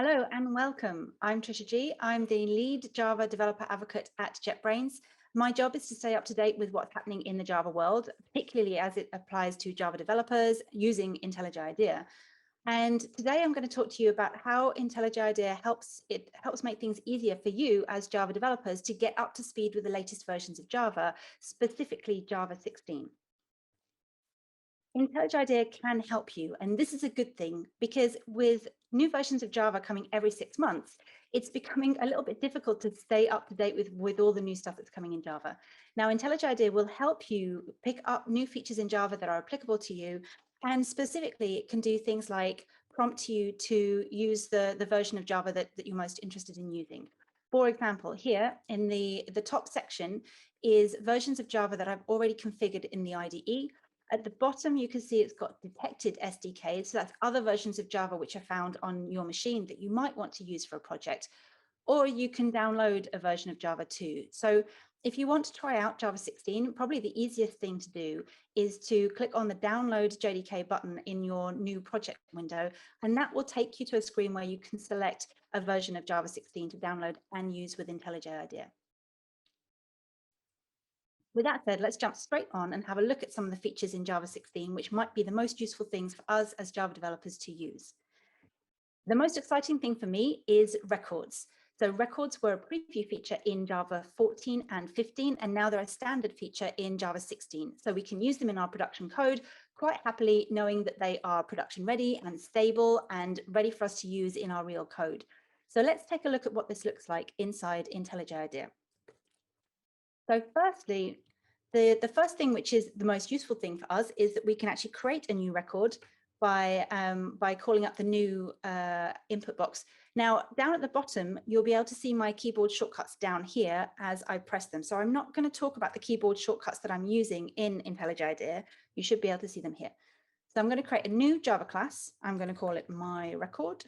Hello and welcome. I'm Trisha Gee. I'm the lead Java developer advocate at JetBrains. My job is to stay up to date with what's happening in the Java world, particularly as it applies to Java developers using IntelliJ IDEA. And today I'm going to talk to you about how IntelliJ IDEA helps make things easier for you as Java developers to get up to speed with the latest versions of Java, specifically Java 16. IntelliJ IDEA can help you, and this is a good thing because with new versions of Java coming every 6 months, it's becoming a little bit difficult to stay up to date with all the new stuff that's coming in Java. Now, IntelliJ IDEA will help you pick up new features in Java that are applicable to you, and specifically, it can do things like prompt you to use the version of Java that you're most interested in using. For example, here in the top section is versions of Java that I've already configured in the IDE. At the bottom, you can see it's got detected SDKs. So that's other versions of Java which are found on your machine that you might want to use for a project. Or you can download a version of Java too. So if you want to try out Java 16, probably the easiest thing to do is to click on the download JDK button in your new project window, and that will take you to a screen where you can select a version of Java 16 to download and use with IntelliJ IDEA. With that said, let's jump straight on and have a look at some of the features in Java 16, which might be the most useful things for us as Java developers to use. The most exciting thing for me is records. So records were a preview feature in Java 14 and 15, and now they're a standard feature in Java 16. So we can use them in our production code quite happily, knowing that they are production ready and stable and ready for us to use in our real code. So let's take a look at what this looks like inside IntelliJ IDEA. So firstly, the first thing, which is the most useful thing for us, is that we can actually create a new record by calling up the new input box. Now, down at the bottom, you'll be able to see my keyboard shortcuts down here as I press them. So I'm not going to talk about the keyboard shortcuts that I'm using in IntelliJ IDEA. You should be able to see them here. So I'm going to create a new Java class. I'm going to call it my record.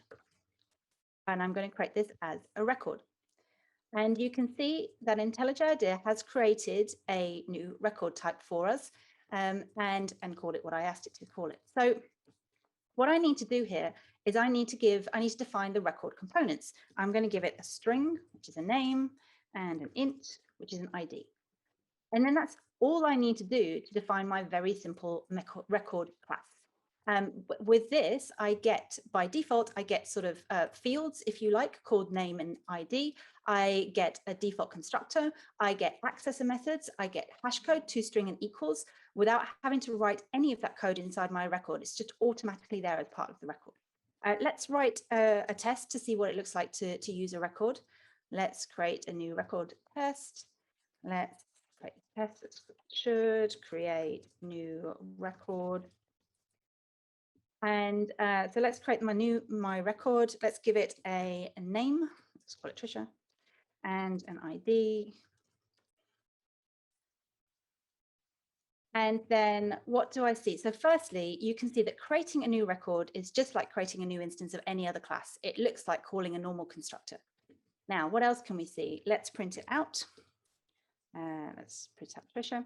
And I'm going to create this as a record. And you can see that IntelliJ IDEA has created a new record type for us and called it what I asked it to call it. So what I need to do here is I need to define the record components. I'm going to give it a string, which is a name, and an int, which is an ID. And then that's all I need to do to define my very simple record class. With this, I get, by default, I get sort of fields, if you like, called name and ID. I get a default constructor. I get accessor methods. I get hash code, toString and equals, without having to write any of that code inside my record. It's just automatically there as part of the record. Let's write a test to see what it looks like to use a record. Let's create a new record test. Let's create a test that should create new record. And so let's create my record. Let's give it a name. Let's call it Trisha, and an ID. And then what do I see? So firstly, you can see that creating a new record is just like creating a new instance of any other class. It looks like calling a normal constructor. Now, what else can we see? Let's print it out. Let's print out Trisha.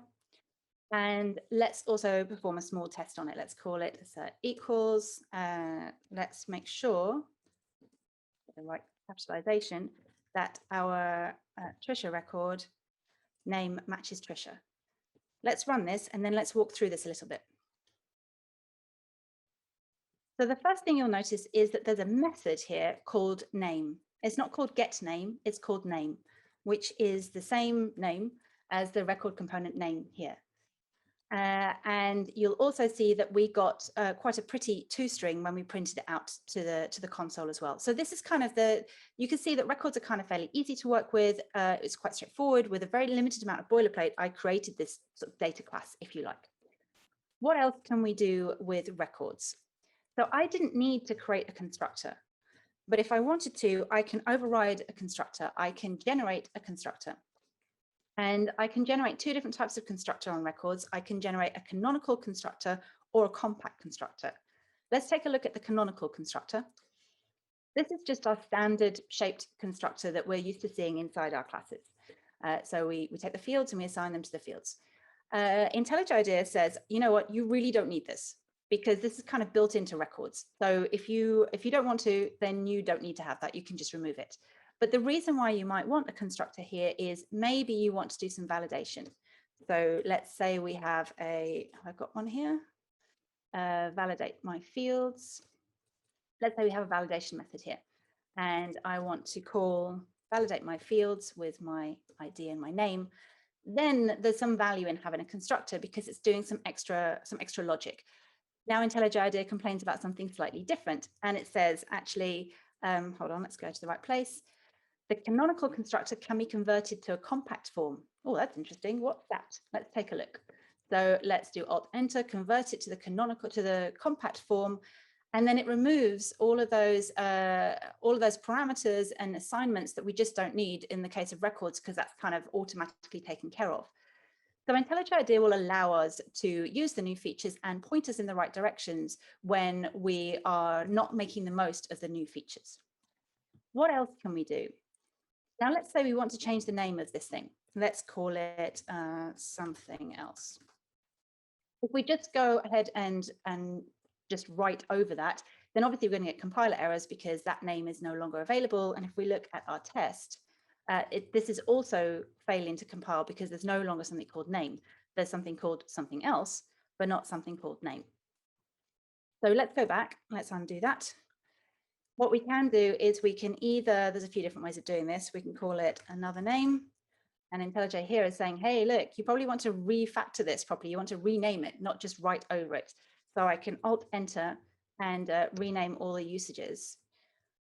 And let's also perform a small test on it. Let's call it equals. Let's make sure, the right capitalization, that our Trisha record name matches Trisha. Let's run this and then let's walk through this a little bit. So the first thing you'll notice is that there's a method here called name. It's not called getName, it's called name, which is the same name as the record component name here. And you'll also see that we got quite a pretty toString when we printed it out to the console as well. So this is kind of you can see that records are kind of fairly easy to work with. It's quite straightforward. With a very limited amount of boilerplate, I created this sort of data class, if you like. What else can we do with records? So I didn't need to create a constructor, but if I wanted to, I can override a constructor. I can generate a constructor. And I can generate two different types of constructor on records. I can generate a canonical constructor or a compact constructor. Let's take a look at the canonical constructor. This is just our standard shaped constructor that we're used to seeing inside our classes. So we take the fields and we assign them to the fields. IntelliJ IDEA says, you know what, you really don't need this. because this is kind of built into records. So if you don't want to, then you don't need to have that. You can just remove it. But the reason why you might want a constructor here is maybe you want to do some validation. So let's say we have I've got one here, validate my fields. Let's say we have a validation method here, and I want to call validate my fields with my ID and my name. Then there's some value in having a constructor because it's doing some extra logic. Now IntelliJ IDEA complains about something slightly different, and it says actually, hold on, let's go to the right place. The canonical constructor can be converted to a compact form. Oh, that's interesting. What's that? Let's take a look. So let's do Alt-Enter, convert it to the compact form, and then it removes all of those parameters and assignments that we just don't need in the case of records, because that's kind of automatically taken care of. So IntelliJ IDEA will allow us to use the new features and point us in the right directions when we are not making the most of the new features. What else can we do? Now, let's say we want to change the name of this thing. Let's call it something else. If we just go ahead and just write over that, then obviously we're going to get compiler errors because that name is no longer available. And if we look at our test, this is also failing to compile because there's no longer something called name. There's something called something else, but not something called name. So let's go back. Let's undo that. What we can do is we can either, there's a few different ways of doing this. We can call it another name. And IntelliJ here is saying, hey, look, you probably want to refactor this properly. You want to rename it, not just write over it. So I can Alt-Enter and rename all the usages.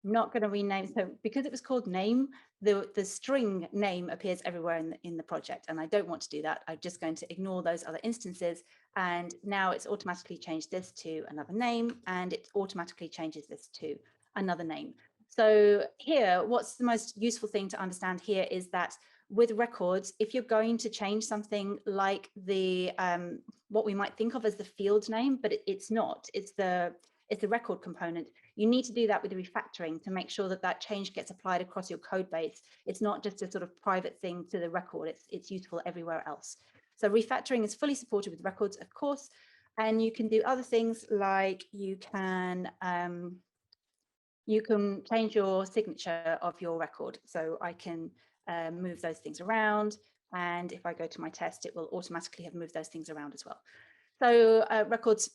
I'm not going to rename, so because it was called name, the string name appears everywhere in the project, and I don't want to do that. I'm just going to ignore those other instances, and now it's automatically changed this to another name, and it automatically changes this to another name. So here, what's the most useful thing to understand here is that with records, if you're going to change something like the what we might think of as the field name, but it's not, it's the record component, you need to do that with the refactoring to make sure that that change gets applied across your code base. It's not just a sort of private thing to the record, it's useful everywhere else. So refactoring is fully supported with records, of course, and you can do other things like you can change your signature of your record. So I can move those things around, and if I go to my test, it will automatically have moved those things around as well. So records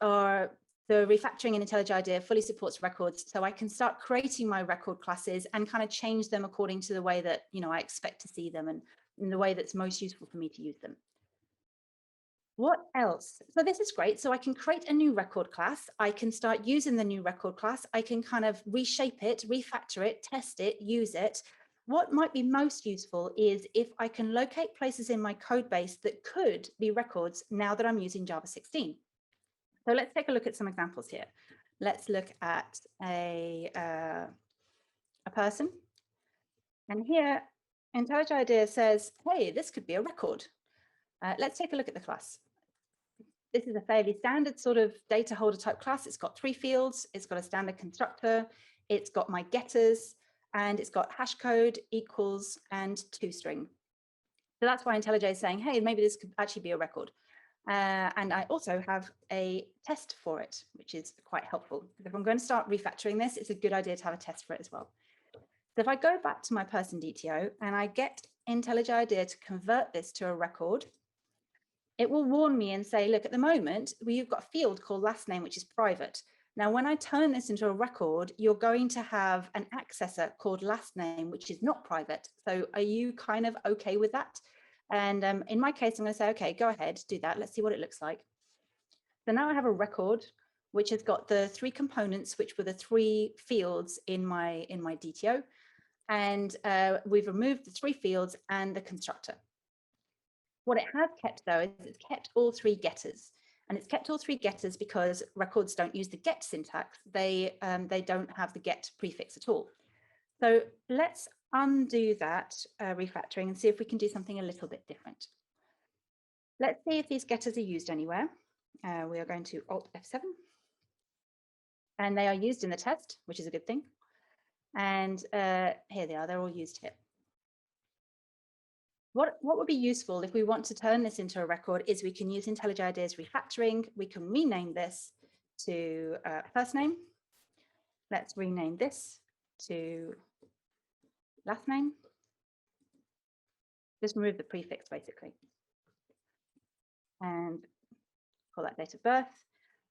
are, the refactoring in IntelliJ IDEA fully supports records, so I can start creating my record classes and kind of change them according to the way that I expect to see them and in the way that's most useful for me to use them. What else? So this is great. So I can create a new record class. I can start using the new record class. I can kind of reshape it, refactor it, test it, use it. What might be most useful is if I can locate places in my code base that could be records now that I'm using Java 16. So let's take a look at some examples here. Let's look at a person. And here, IntelliJ IDEA says, hey, this could be a record. Let's take a look at the class. This is a fairly standard sort of data holder type class. It's got 3 fields. It's got a standard constructor. It's got my getters, and it's got hash code, equals, and toString. So that's why IntelliJ is saying, hey, maybe this could actually be a record. And I also have a test for it, which is quite helpful. If I'm going to start refactoring this, it's a good idea to have a test for it as well. So if I go back to my person DTO and I get IntelliJ IDEA to convert this to a record, it will warn me and say, look, at the moment, you've got a field called last name, which is private. Now, when I turn this into a record, you're going to have an accessor called last name, which is not private. So are you kind of okay with that? And in my case, I'm going to say, okay, go ahead, do that. Let's see what it looks like. So now I have a record, which has got the 3 components, which were the 3 fields in my DTO. And we've removed the 3 fields and the constructor. What it has kept, though, is it's kept all 3 getters. And it's kept all 3 getters because records don't use the get syntax. They don't have the get prefix at all. So let's undo that refactoring and see if we can do something a little bit different. Let's see if these getters are used anywhere. We are going to Alt F7. And they are used in the test, which is a good thing. And here they are, they're all used here. What would be useful if we want to turn this into a record is we can use IntelliJ's refactoring. We can rename this to first name. Let's rename this to last name. Just remove the prefix basically. And call that date of birth.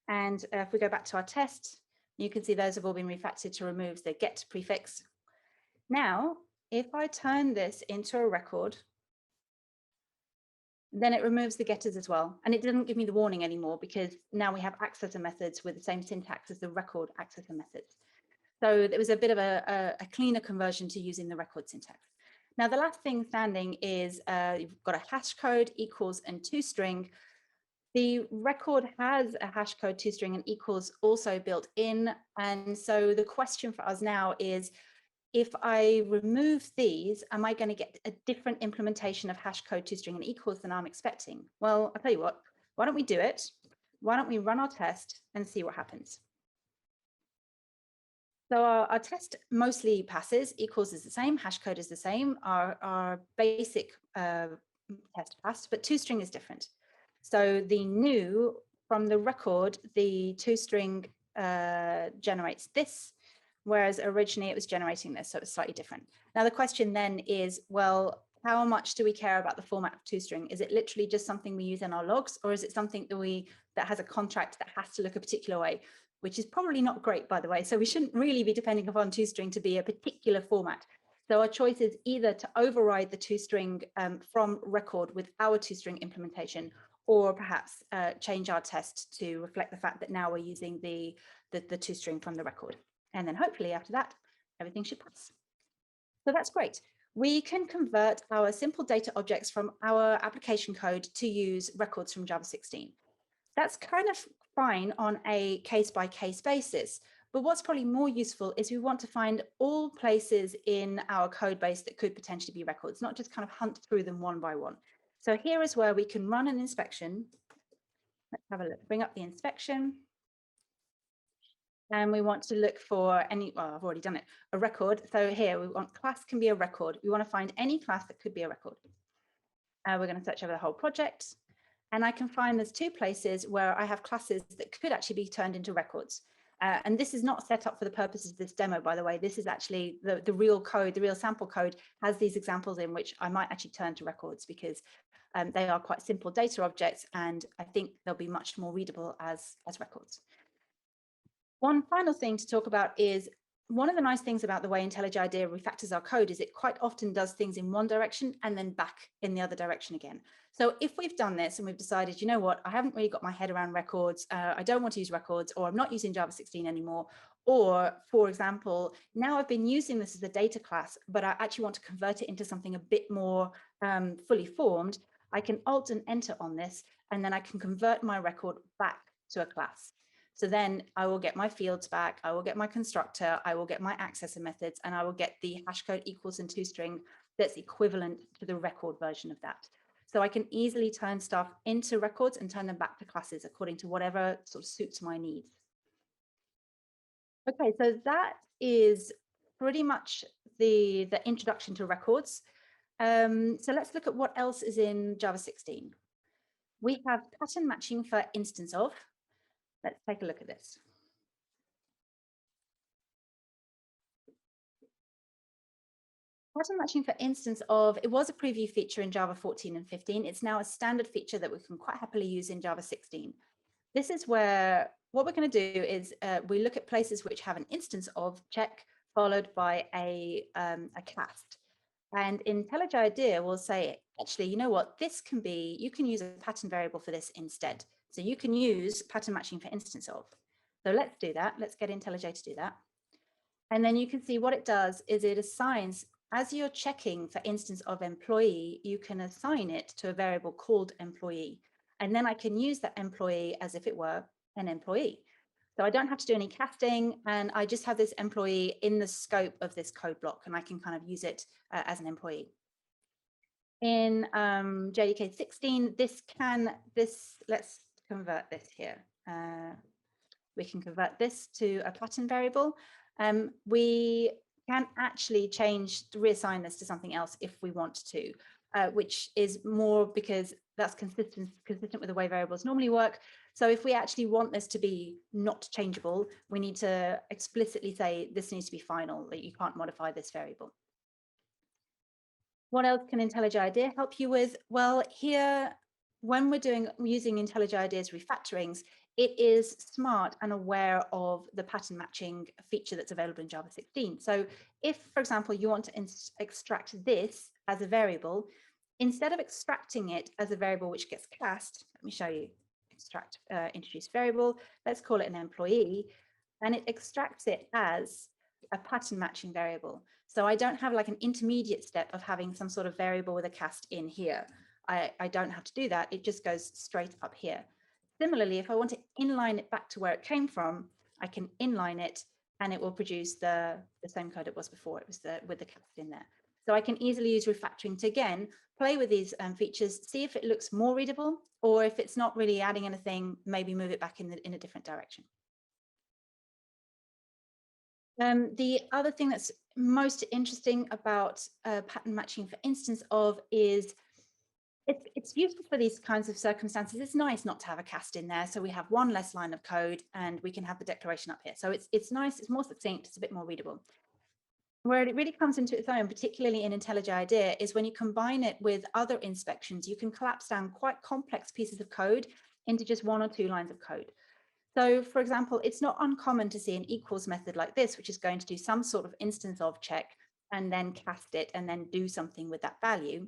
And if we go back to our test, you can see those have all been refactored to remove the get prefix. Now, if I turn this into a record, then it removes the getters as well. And it doesn't give me the warning anymore because now we have accessor methods with the same syntax as the record accessor methods. So there was a bit of a cleaner conversion to using the record syntax. Now, the last thing standing is you've got a hash code, equals, and toString. The record has a hash code, toString, and equals also built in. And so the question for us now is, if I remove these, am I going to get a different implementation of hash code, toString, and equals than I'm expecting? Well, I'll tell you what, why don't we do it? Why don't we run our test and see what happens? So our test mostly passes, equals is the same, hash code is the same, our basic test passed, but toString is different. So the new, from the record, the toString generates this, whereas originally it was generating this, so it's slightly different. Now the question then is, well, how much do we care about the format of toString? Is it literally just something we use in our logs, or is it something that has a contract that has to look a particular way? Which is probably not great, by the way. So we shouldn't really be depending upon toString to be a particular format. So our choice is either to override the toString from record with our toString implementation, or perhaps change our test to reflect the fact that now we're using the toString from the record. And then hopefully after that, everything should pass. So that's great. We can convert our simple data objects from our application code to use records from Java 16. That's kind of fine on a case-by-case basis. But what's probably more useful is we want to find all places in our code base that could potentially be records, not just kind of hunt through them one by one. So here is where we can run an inspection. Let's have a look, bring up the inspection. And we want to look for any, well, I've already done it, a record. So here we want class can be a record. We want to find any class that could be a record. We're going to search over the whole project. And I can find there's two places where I have classes that could actually be turned into records. And this is not set up for the purposes of this demo, by the way. This is actually the real code, the real sample code has these examples in which I might actually turn to records because they are quite simple data objects, and I think they'll be much more readable as records. One final thing to talk about is one of the nice things about the way IntelliJ refactors our code is it quite often does things in one direction and then back in the other direction again. So if we've done this and we've decided, you know what, I haven't really got my head around records, I don't want to use records, or I'm not using Java 16 anymore, or for example, now I've been using this as a data class, but I actually want to convert it into something a bit more fully formed, I can Alt and Enter on this, and then I can convert my record back to a class. So then I will get my fields back, I will get my constructor, I will get my accessor methods, and I will get the hash code equals and toString that's equivalent to the record version of that. So I can easily turn stuff into records and turn them back to classes according to whatever sort of suits my needs. Okay, so that is pretty much the introduction to records. So let's look at what else is in Java 16. We have pattern matching for instance of. Let's take a look at this. Pattern matching for instance of, it was a preview feature in Java 14 and 15. It's now a standard feature that we can quite happily use in Java 16. This is where what we're going to do is we look at places which have an instance of check followed by a class. And IntelliJ IDEA will say, actually, you know what, this can be, you can use a pattern variable for this instead. So you can use pattern matching for instance of. So let's do that. Let's get IntelliJ to do that. And then you can see what it does is it assigns, as you're checking for instance of employee, you can assign it to a variable called employee. And then I can use that employee as if it were an employee. So I don't have to do any casting, and I just have this employee in the scope of this code block, and I can kind of use it as an employee. In JDK 16, let's convert this here. We can convert this to a pattern variable. We can actually reassign this to something else if we want to. which is more because that's consistent with the way variables normally work. So if we actually want this to be not changeable, we need to explicitly say this needs to be final, that you can't modify this variable. What else can IntelliJ IDEA help you with? Well, here, when we're using IntelliJ IDEA's refactorings, it is smart and aware of the pattern matching feature that's available in Java 16. So if, for example, you want to extract this as a variable, instead of extracting it as a variable which gets cast, let me show you, extract introduce variable, let's call it an employee, and it extracts it as a pattern matching variable. So I don't have like an intermediate step of having some sort of variable with a cast in here. I don't have to do that. It just goes straight up here. Similarly, if I want to inline it back to where it came from, I can inline it and it will produce the same code it was before. It was with the cast in there. So I can easily use refactoring to, again, play with these features, see if it looks more readable, or if it's not really adding anything, maybe move it back in a different direction. The other thing that's most interesting about pattern matching, for instance, is it's useful for these kinds of circumstances. It's nice not to have a cast in there, so we have one less line of code and we can have the declaration up here. So it's nice, it's more succinct, it's a bit more readable. Where it really comes into its own, particularly in IntelliJ IDEA, is when you combine it with other inspections, you can collapse down quite complex pieces of code into just 1 or 2 lines of code. So, for example, it's not uncommon to see an equals method like this, which is going to do some sort of instance of check and then cast it and then do something with that value.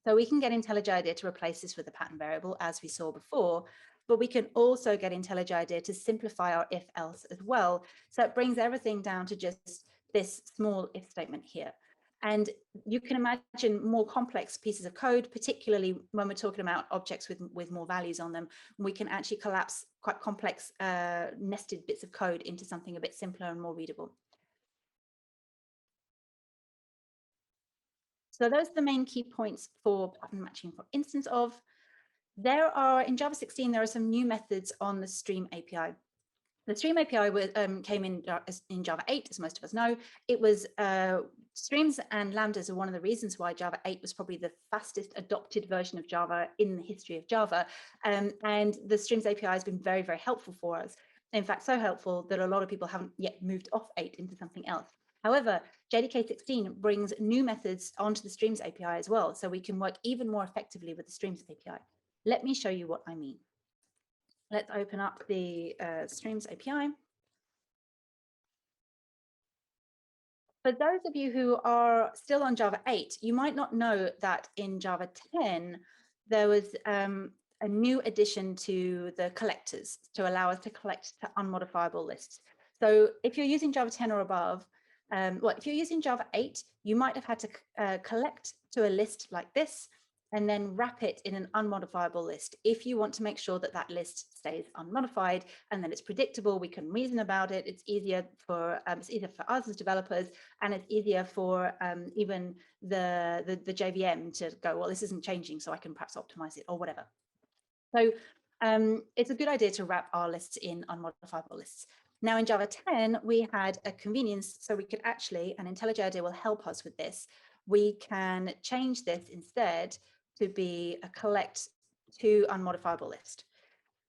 So we can get IntelliJ IDEA to replace this with a pattern variable, as we saw before, but we can also get IntelliJ IDEA to simplify our if else as well. So it brings everything down to just this small if statement here. And you can imagine more complex pieces of code, particularly when we're talking about objects with more values on them. We can actually collapse quite complex nested bits of code into something a bit simpler and more readable. So those are the main key points for pattern matching for instance of. In Java 16, there are some new methods on the Stream API. The Stream API came in Java 8, as most of us know. It was streams and lambdas are one of the reasons why Java 8 was probably the fastest adopted version of Java in the history of Java. And the Streams API has been very, very helpful for us. In fact, so helpful that a lot of people haven't yet moved off 8 into something else. However, JDK 16 brings new methods onto the Streams API as well, so we can work even more effectively with the Streams API. Let me show you what I mean. Let's open up the Streams API. For those of you who are still on Java 8, you might not know that in Java 10, there was a new addition to the collectors to allow us to collect to unmodifiable lists. So if you're using Java 10 or above, well, if you're using Java 8, you might have had to collect to a list like this, and then wrap it in an unmodifiable list. If you want to make sure that that list stays unmodified and that it's predictable, we can reason about it. It's easier for us as developers, and it's easier for even the JVM to go, well, this isn't changing, so I can perhaps optimize it or whatever. So it's a good idea to wrap our lists in unmodifiable lists. Now in Java 10, we had a convenience, so we could actually, and IntelliJ IDEA will help us with this, we can change this instead to be a collect to unmodifiable list,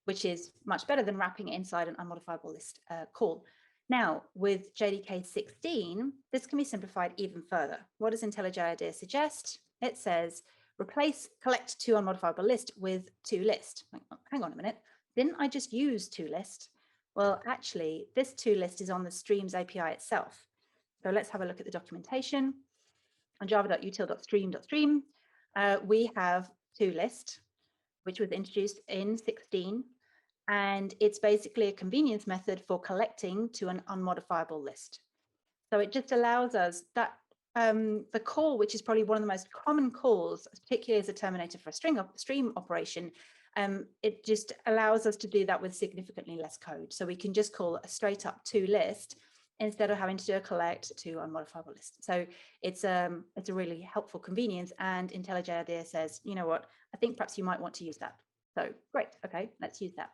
which is much better than wrapping it inside an unmodifiable list call. Now, with JDK 16, this can be simplified even further. What does IntelliJ IDEA suggest? It says, replace collect to unmodifiable list with TwoList. Hang on a minute, didn't I just use TwoList? Well, actually, this TwoList is on the Streams API itself. So let's have a look at the documentation. On java.util.stream.stream, we have TwoList, which was introduced in 16, and it's basically a convenience method for collecting to an unmodifiable list. So it just allows us that the call, which is probably one of the most common calls, particularly as a terminator for a stream operation, it just allows us to do that with significantly less code. So we can just call a straight up TwoList instead of having to do a collect to unmodifiable list. So it's a really helpful convenience, and IntelliJ IDEA says, you know what, I think perhaps you might want to use that. So great, okay, let's use that.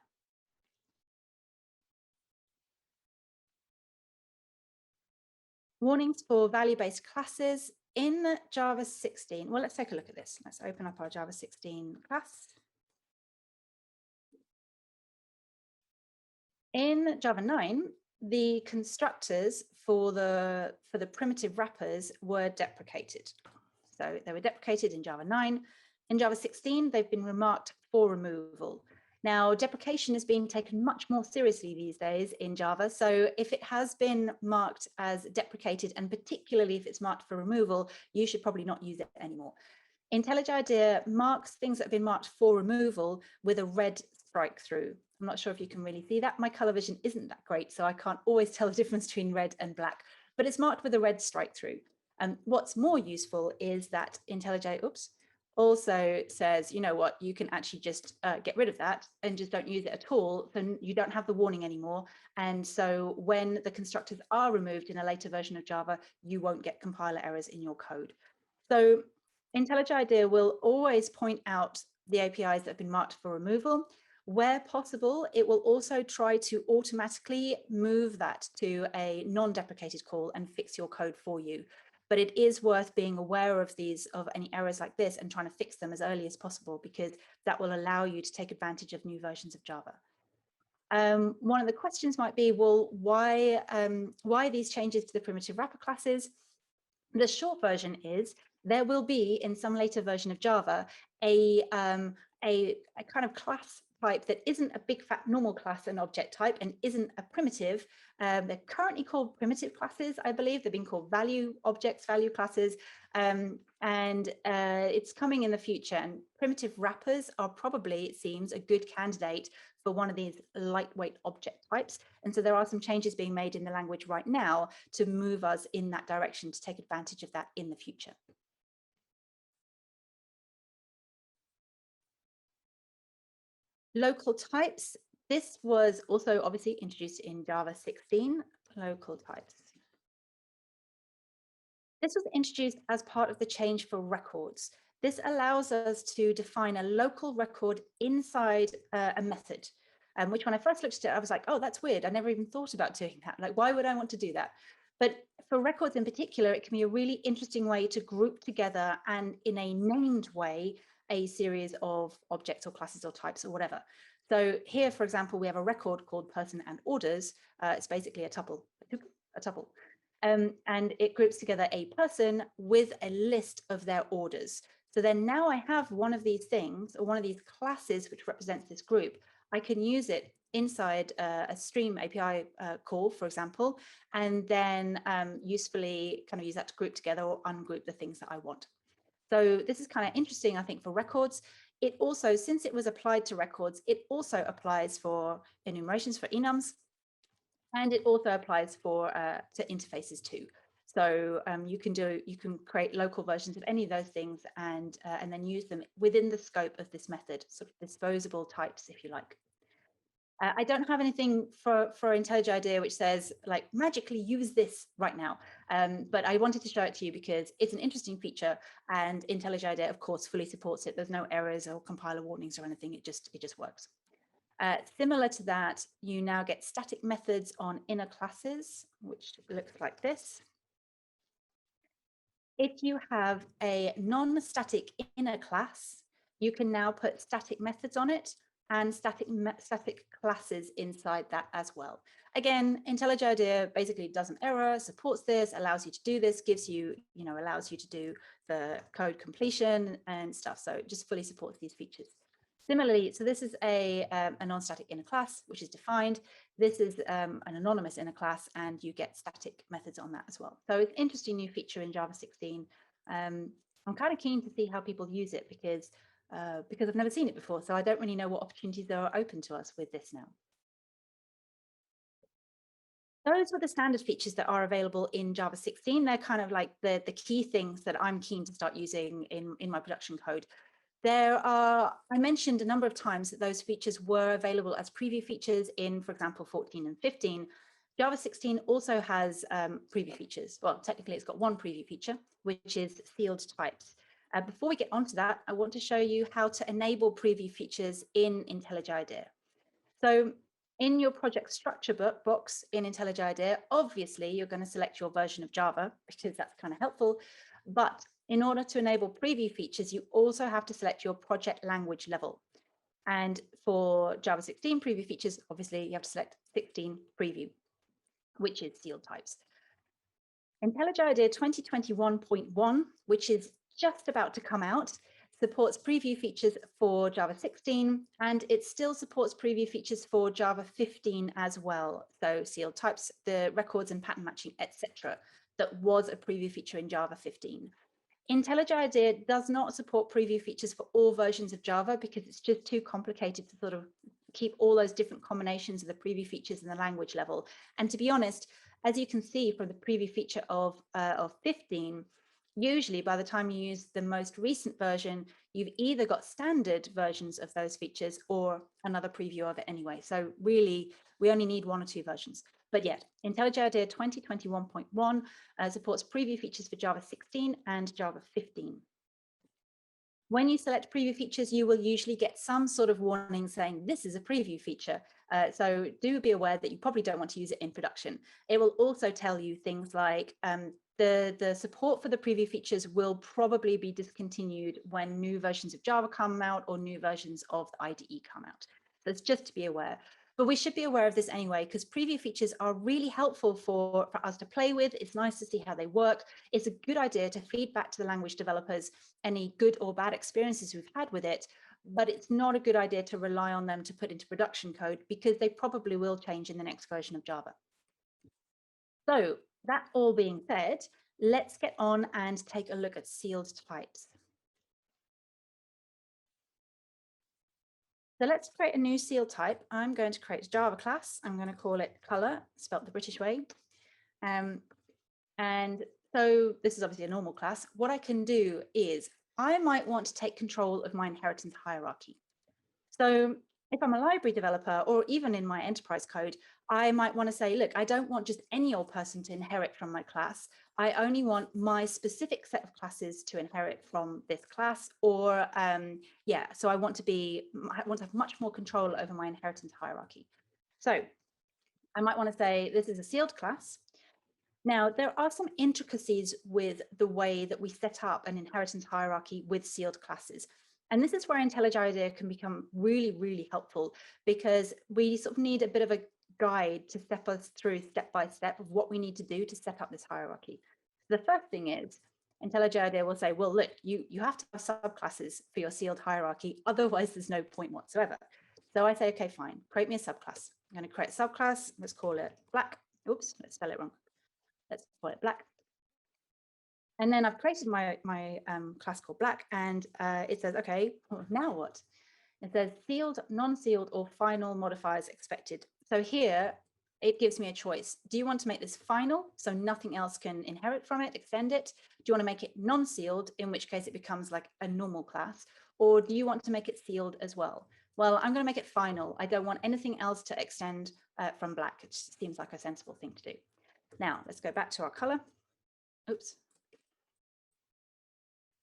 Warnings for value-based classes. in Java 16, well, let's take a look at this. Let's open up our Java 16 class. In Java 9, the constructors for the primitive wrappers were deprecated. So they were deprecated in Java 9. In Java 16, they've been remarked for removal. Now, deprecation is being taken much more seriously these days in Java. So if it has been marked as deprecated, and particularly if it's marked for removal, you should probably not use it anymore. IntelliJ IDEA marks things that have been marked for removal with a red strike through. I'm not sure if you can really see that. My color vision isn't that great, so I can't always tell the difference between red and black, but it's marked with a red strike through. And what's more useful is that IntelliJ, also says, you know what, you can actually just get rid of that and just don't use it at all. Then you don't have the warning anymore. And so when the constructors are removed in a later version of Java, you won't get compiler errors in your code. So IntelliJ IDEA will always point out the APIs that have been marked for removal. Where possible, it will also try to automatically move that to a non-deprecated call and fix your code for you. But it is worth being aware of any errors like this and trying to fix them as early as possible, because that will allow you to take advantage of new versions of Java. One of the questions might be, well, why these changes to the primitive wrapper classes? The short version is there will be in some later version of Java a kind of class type that isn't a big fat normal class and object type and isn't a primitive. They're currently called primitive classes, I believe. They're being called value objects, value classes, and it's coming in the future. And primitive wrappers are probably, it seems, a good candidate for one of these lightweight object types. And so there are some changes being made in the language right now to move us in that direction to take advantage of that in the future. Local types. This was also obviously introduced in Java 16, local types. This was introduced as part of the change for records. This allows us to define a local record inside a method, which when I first looked at it, I was like, oh, that's weird. I never even thought about doing that. Like, why would I want to do that? But for records in particular, it can be a really interesting way to group together and in a named way, a series of objects or classes or types or whatever. So here, for example, we have a record called person and orders. It's basically a tuple, and it groups together a person with a list of their orders. So then now I have one of these things, or one of these classes which represents this group. I can use it inside a stream API call, for example, and then usefully kind of use that to group together or ungroup the things that I want. So this is kind of interesting, I think, for records. It also, since it was applied to records, it also applies for enumerations, for enums, and it also applies for to interfaces too. So you can create local versions of any of those things and then use them within the scope of this method, sort of disposable types, if you like. I don't have anything for IntelliJ IDEA which says like magically use this right now, but I wanted to show it to you because it's an interesting feature, and IntelliJ IDEA, of course, fully supports it. There's no errors or compiler warnings or anything. It just works. Similar to that, you now get static methods on inner classes, which looks like this. If you have a non-static inner class, you can now put static methods on it and static classes inside that as well. Again, IntelliJ IDEA basically doesn't error, supports this, allows you to do this, gives you, allows you to do the code completion and stuff. So it just fully supports these features. Similarly, so this is a non-static inner class, which is defined. This is an anonymous inner class, and you get static methods on that as well. So it's an interesting new feature in Java 16. I'm kind of keen to see how people use it because I've never seen it before. So I don't really know what opportunities there are open to us with this now. Those were the standard features that are available in Java 16. They're kind of like the key things that I'm keen to start using in my production code. I mentioned a number of times that those features were available as preview features in, for example, 14 and 15. Java 16 also has preview features. Well, technically it's got one preview feature, which is sealed types. Before we get onto that, I want to show you how to enable preview features in IntelliJ IDEA. So in your project structure box in IntelliJ IDEA, obviously you're going to select your version of Java because that's kind of helpful. But in order to enable preview features, you also have to select your project language level. And for Java 16 preview features, obviously you have to select 16 preview, which is sealed types. IntelliJ IDEA 2021.1, which is just about to come out, supports preview features for Java 16, and it still supports preview features for Java 15 as well. So sealed types, the records and pattern matching, etc. That was a preview feature in Java 15. IntelliJ IDEA does not support preview features for all versions of Java because it's just too complicated to sort of keep all those different combinations of the preview features in the language level. And to be honest, as you can see from the preview feature of 15, usually by the time you use the most recent version, you've either got standard versions of those features or another preview of it anyway. So really, we only need 1 or 2 versions. But yet, IntelliJ IDEA 2021.1 supports preview features for Java 16 and Java 15. When you select preview features, you will usually get some sort of warning saying this is a preview feature. So do be aware that you probably don't want to use it in production. It will also tell you things like the support for the preview features will probably be discontinued when new versions of Java come out or new versions of the IDE come out. So it's just to be aware. But we should be aware of this anyway, because preview features are really helpful for us to play with. It's nice to see how they work. It's a good idea to feed back to the language developers any good or bad experiences we've had with it, but it's not a good idea to rely on them to put into production code because they probably will change in the next version of Java. So that all being said, let's get on and take a look at sealed types. So let's create a new sealed type. I'm going to create a Java class. I'm going to call it color, spelt the British way. And so this is obviously a normal class. What I can do is I might want to take control of my inheritance hierarchy. So if I'm a library developer, or even in my enterprise code, I might want to say, look, I don't want just any old person to inherit from my class. I only want my specific set of classes to inherit from this class, or yeah, so I want to have much more control over my inheritance hierarchy. So I might want to say this is a sealed class. Now, there are some intricacies with the way that we set up an inheritance hierarchy with sealed classes. And this is where IntelliJ IDEA can become really, really helpful, because we sort of need a bit of a guide to step us through step by step of what we need to do to set up this hierarchy. The first thing is IntelliJ IDEA will say, well, look, you have to have subclasses for your sealed hierarchy, otherwise there's no point whatsoever. So I say, okay, fine, create me a subclass. I'm going to create a subclass. Let's call it black. Oops, let's spell it wrong. Let's call it black. And then I've created my class called black, and it says, okay, well, now what? It says sealed, non-sealed, or final modifiers expected. So here it gives me a choice. Do you want to make this final, so nothing else can inherit from it, extend it? Do you want to make it non-sealed, in which case it becomes like a normal class? Or do you want to make it sealed as well? Well, I'm going to make it final. I don't want anything else to extend from black. It just seems like a sensible thing to do. Now, let's go back to our color. Oops.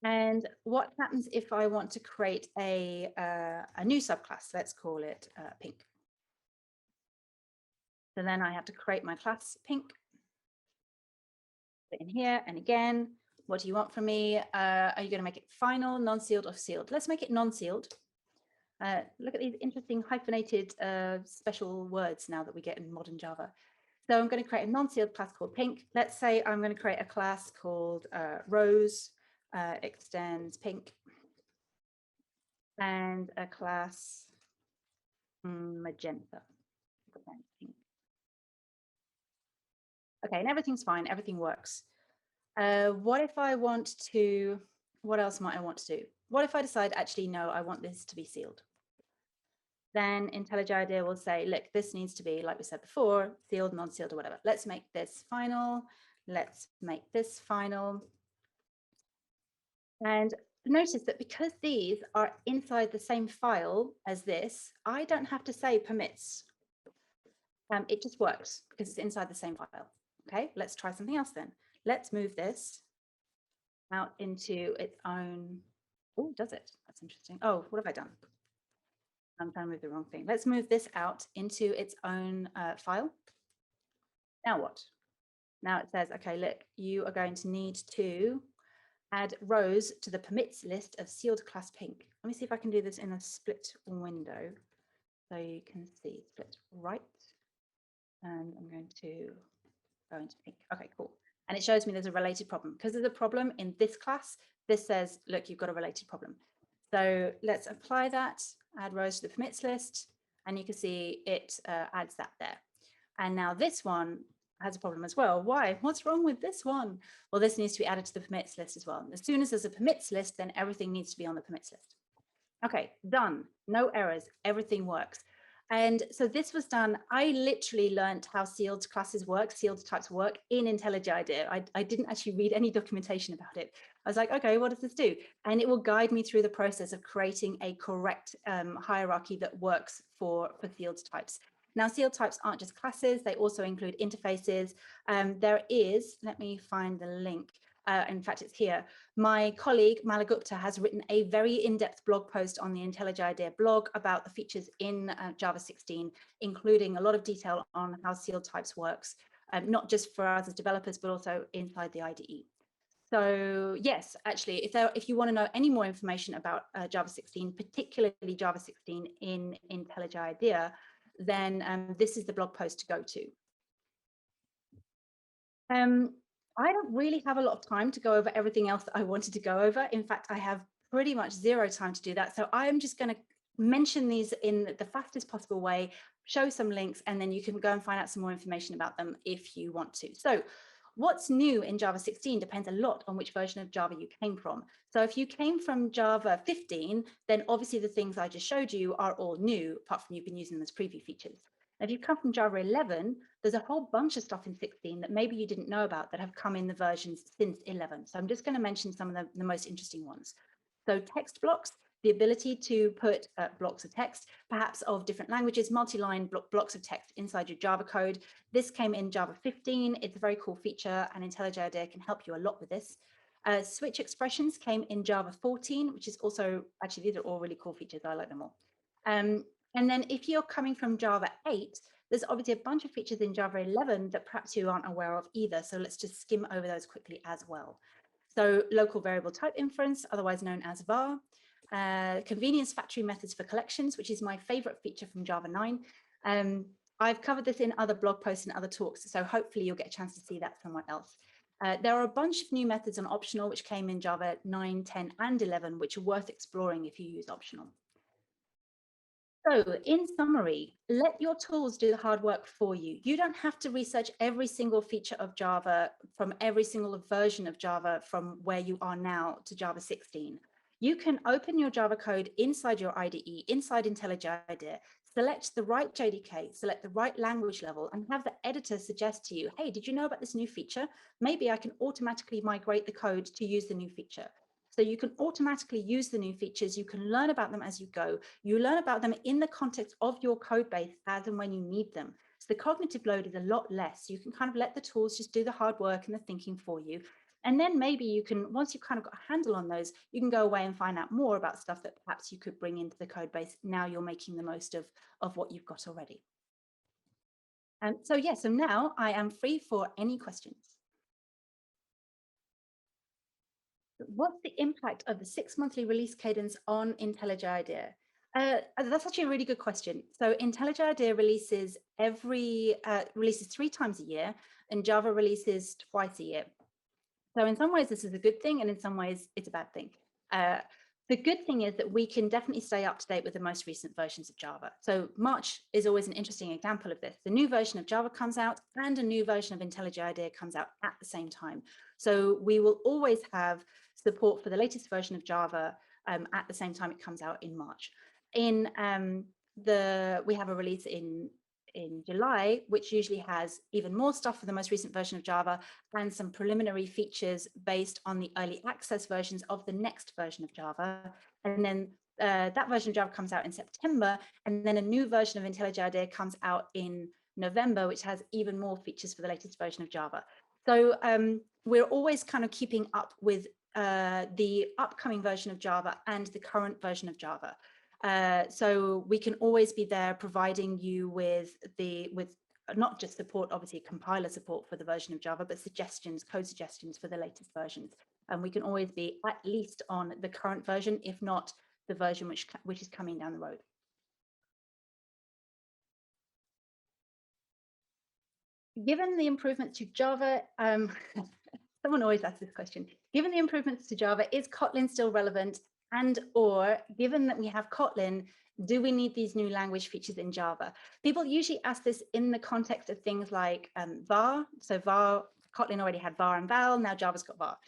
And what happens if I want to create a new subclass? Let's call it pink. So then I have to create my class pink. Put in here, and again, what do you want from me? Are you going to make it final, non-sealed, or sealed? Let's make it non-sealed. Look at these interesting hyphenated special words now that we get in modern Java. So I'm going to create a non-sealed class called pink. Let's say I'm going to create a class called rose extends pink, and a class magenta. Okay, and everything's fine, everything works. What if I want to, what else might I want to do? What if I decide, actually, no, I want this to be sealed? Then IntelliJ IDEA will say, look, this needs to be, like we said before, sealed, non-sealed, or whatever. Let's make this final. Let's make this final. And notice that because these are inside the same file as this, I don't have to say permits. It just works because it's inside the same file. Okay, let's try something else then. Let's move this out into its own. Oh, does it? That's interesting. Oh, what have I done? I'm trying to move the wrong thing. Let's move this out into its own file. Now what? Now it says, okay, look, you are going to need to add rows to the permits list of sealed class pink. Let me see if I can do this in a split window so you can see split right. And I'm going to go into pink. Okay, cool. And it shows me there's a related problem. Because there's a problem in this class, this says, look, you've got a related problem. So let's apply that, add rows to the permits list, and you can see it adds that there. And now this one has a problem as well. Why? What's wrong with this one? Well, this needs to be added to the permits list as well. As soon as there's a permits list, then everything needs to be on the permits list. Okay, done. No errors. Everything works. And so this was done. I literally learned how sealed classes work, sealed types work in IntelliJ. I didn't actually read any documentation about it. I was like, okay, what does this do? And it will guide me through the process of creating a correct hierarchy that works for sealed types. Now, sealed types aren't just classes, they also include interfaces. There is, let me find the link. In fact, it's here. My colleague, Malagupta, has written a very in-depth blog post on the IntelliJ blog about the features in Java 16, including a lot of detail on how sealed types works, not just for us as developers, but also inside the IDE. So yes, actually, if you want to know any more information about Java 16, particularly Java 16 in IntelliJ, then this is the blog post to go to. I don't really have a lot of time to go over everything else that I wanted to go over. In fact, I have pretty much zero time to do that. So I'm just going to mention these in the fastest possible way, show some links, and then you can go and find out some more information about them if you want to. So what's new in Java 16 depends a lot on which version of Java you came from. So if you came from Java 15, then obviously the things I just showed you are all new, apart from you've been using them as preview features. If you come from Java 11, there's a whole bunch of stuff in 16 that maybe you didn't know about that have come in the versions since 11. So I'm just going to mention some of the most interesting ones. So text blocks, the ability to put blocks of text, perhaps of different languages, multi-line blocks of text inside your Java code. This came in Java 15. It's a very cool feature, and IntelliJ can help you a lot with this. Switch expressions came in Java 14, which is also, actually, these are all really cool features. I like them all. And then if you're coming from Java 8, there's obviously a bunch of features in Java 11 that perhaps you aren't aware of either. So let's just skim over those quickly as well. So local variable type inference, otherwise known as var. Convenience factory methods for collections, which is my favorite feature from Java 9. I've covered this in other blog posts and other talks, so hopefully you'll get a chance to see that somewhere else. There are a bunch of new methods on optional, which came in Java 9, 10, and 11, which are worth exploring if you use optional. So in summary, let your tools do the hard work for you. You don't have to research every single feature of Java from every single version of Java from where you are now to Java 16. You can open your Java code inside your IDE, inside IntelliJ, select the right JDK, select the right language level, and have the editor suggest to you, hey, did you know about this new feature? Maybe I can automatically migrate the code to use the new feature. So you can automatically use the new features. You can learn about them as you go. You learn about them in the context of your code base as and when you need them. So the cognitive load is a lot less. You can kind of let the tools just do the hard work and the thinking for you. And then maybe you can, once you've kind of got a handle on those, you can go away and find out more about stuff that perhaps you could bring into the code base. Now you're making the most of what you've got already. And so, yeah, so now I am free for any questions. What's the impact of the 6 monthly release cadence on IntelliJ? That's actually a really good question. So IntelliJ releases releases 3 times a year, and Java releases twice a year. So in some ways, this is a good thing, and in some ways, it's a bad thing. The good thing is that we can definitely stay up to date with the most recent versions of Java. So March is always an interesting example of this. The new version of Java comes out, and a new version of IntelliJ comes out at the same time. So we will always have support for the latest version of Java at the same time it comes out in March. We have a release in July, which usually has even more stuff for the most recent version of Java and some preliminary features based on the early access versions of the next version of Java. And then that version of Java comes out in September, and then a new version of IntelliJ comes out in November, which has even more features for the latest version of Java. So we're always kind of keeping up with the upcoming version of Java and the current version of Java. So we can always be there providing you with not just support, obviously compiler support for the version of Java, but suggestions, code suggestions for the latest versions. And we can always be at least on the current version, if not the version which is coming down the road. Given the improvements to Java, someone always asks this question. Given the improvements to Java, is Kotlin still relevant? And or given that we have Kotlin, do we need these new language features in Java? People usually ask this in the context of things like var. So var, Kotlin already had var and val, now Java's got var.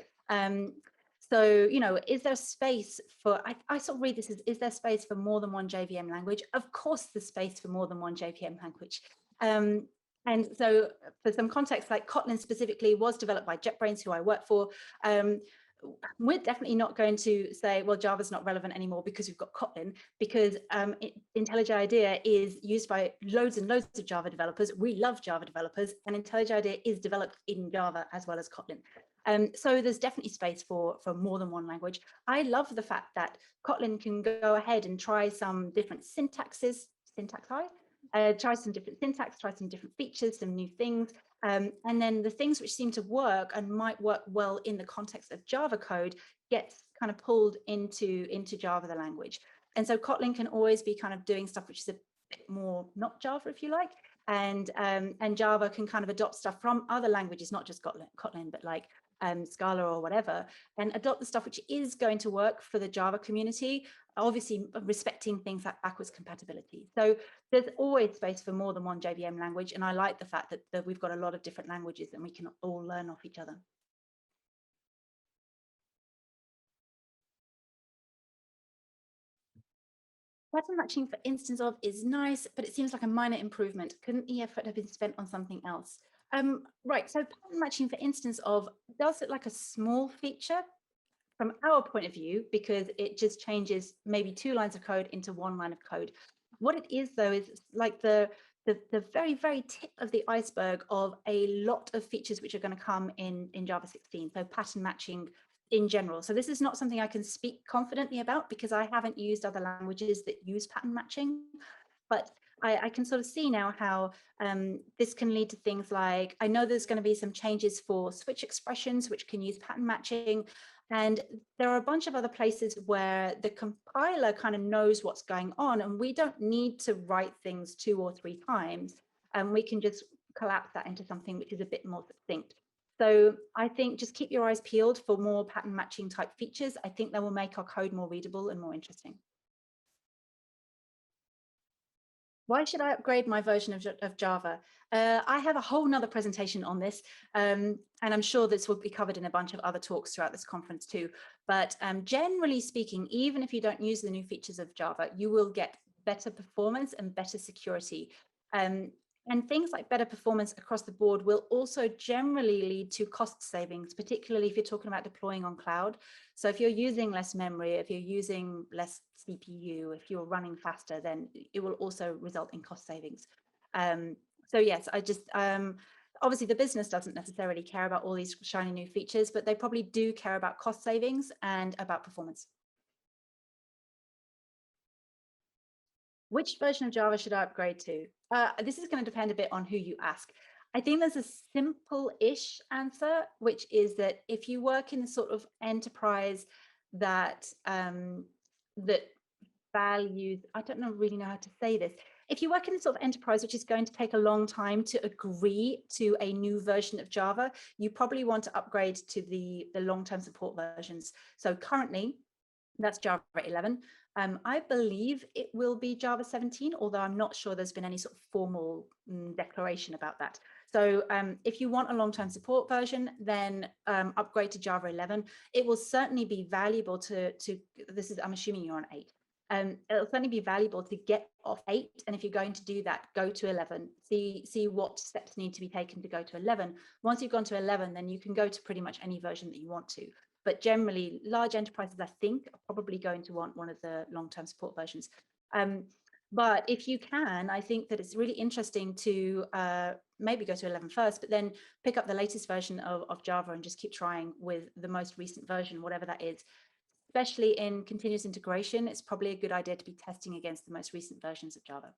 So, you know, is there space for, I sort of read this as, is there space for more than one JVM language? Of course, there's space for more than one JVM language. And so for some context, like Kotlin specifically was developed by JetBrains, who I work for. We're definitely not going to say, well, Java's not relevant anymore because we've got Kotlin, because IntelliJ IDEA is used by loads and loads of Java developers. We love Java developers, and IntelliJ IDEA is developed in Java as well as Kotlin. So there's definitely space for more than one language. I love the fact that Kotlin can go ahead and try some different syntaxes, try some different syntax, try some different features, some new things. And then the things which seem to work and might work well in the context of Java code gets kind of pulled into Java, the language. And so Kotlin can always be kind of doing stuff which is a bit more not Java, if you like. And Java can kind of adopt stuff from other languages, not just Kotlin, but like Scala or whatever, and adopt the stuff which is going to work for the Java community, obviously respecting things like backwards compatibility. So there's always space for more than one JVM language, and I like the fact that we've got a lot of different languages and we can all learn off each other. Pattern matching, for instance of, is nice, but it seems like a minor improvement. Couldn't the effort have been spent on something else? Right, so pattern matching, for instance of, does look like a small feature from our point of view, because it just changes maybe 2 lines of code into 1 line of code. What it is, though, is like the very, very tip of the iceberg of a lot of features which are going to come in Java 16. So pattern matching in general. So this is not something I can speak confidently about because I haven't used other languages that use pattern matching, but I can sort of see now how this can lead to things like, I know there's going to be some changes for switch expressions, which can use pattern matching. And there are a bunch of other places where the compiler kind of knows what's going on, and we don't need to write things 2 or 3 times, and we can just collapse that into something which is a bit more succinct. So I think just keep your eyes peeled for more pattern matching type features. I think that will make our code more readable and more interesting. Why should I upgrade my version of Java? I have a whole nother presentation on this, and I'm sure this will be covered in a bunch of other talks throughout this conference too. But generally speaking, even if you don't use the new features of Java, you will get better performance and better security. And things like better performance across the board will also generally lead to cost savings, particularly if you're talking about deploying on cloud. So if you're using less memory, if you're using less CPU, if you're running faster, then it will also result in cost savings. So yes, I just, obviously the business doesn't necessarily care about all these shiny new features, but they probably do care about cost savings and about performance. Which version of Java should I upgrade to? This is going to depend a bit on who you ask. I think there's a simple-ish answer, which is that if you work in a sort of enterprise that that values, I don't really know how to say this. If you work in a sort of enterprise which is going to take a long time to agree to a new version of Java, you probably want to upgrade to the long-term support versions. So currently, that's Java 11. I believe it will be Java 17, although I'm not sure there's been any sort of formal declaration about that. So if you want a long-term support version, then upgrade to Java 11. It will certainly be valuable to this is, I'm assuming you're on 8. It'll certainly be valuable to get off 8. And if you're going to do that, go to 11, see what steps need to be taken to go to 11. Once you've gone to 11, then you can go to pretty much any version that you want to. But generally, large enterprises, I think, are probably going to want one of the long-term support versions. But if you can, I think that it's really interesting to maybe go to 11 first, but then pick up the latest version of Java and just keep trying with the most recent version, whatever that is. Especially in continuous integration, it's probably a good idea to be testing against the most recent versions of Java.